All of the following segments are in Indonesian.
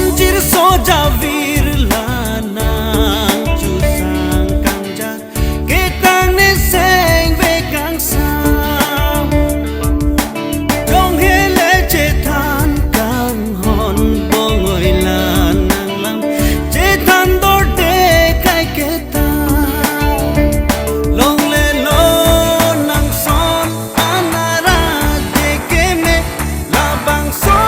Monjir soja virlana chusang kanja ketang ne seng ve kang sam dong hele chetan kang hon bongoi la nang lam chetan dor de kai keta long le lo nang son anara de ke me la bang so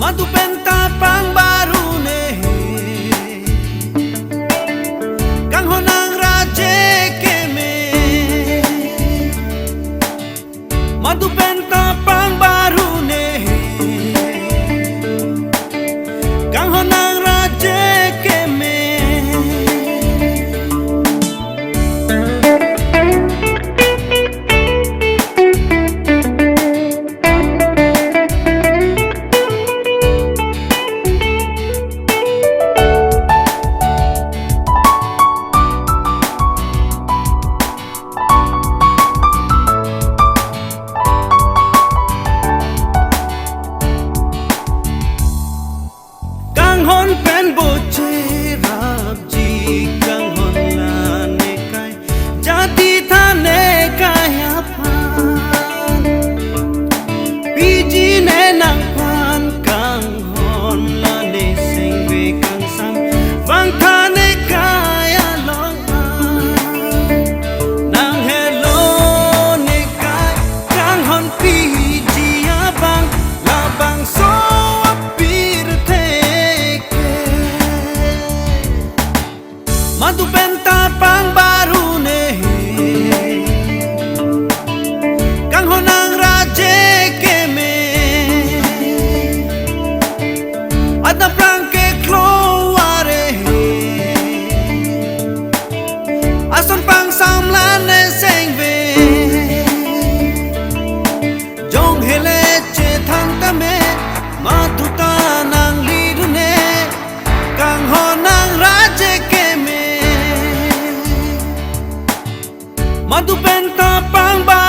Madu penta pang baru ne Kang honang raje keme Madu penta pang baru ne Kang honang raje keme Hon pen boche rap ji kang hon la ne kai jati thane kaya phan piji ne nang phan kang hon la ne sing ve kang sam vang thane kaya long nang hello ne kai kang hon piji abang la bang so Madu penta pang baru ne Kang honang raje keme Ada prang ke kloare Ason pang samlan ne seng ve Jong hele che thang kame Madu ta nang lidu ne Kang honang raje keme Madu penta pang ba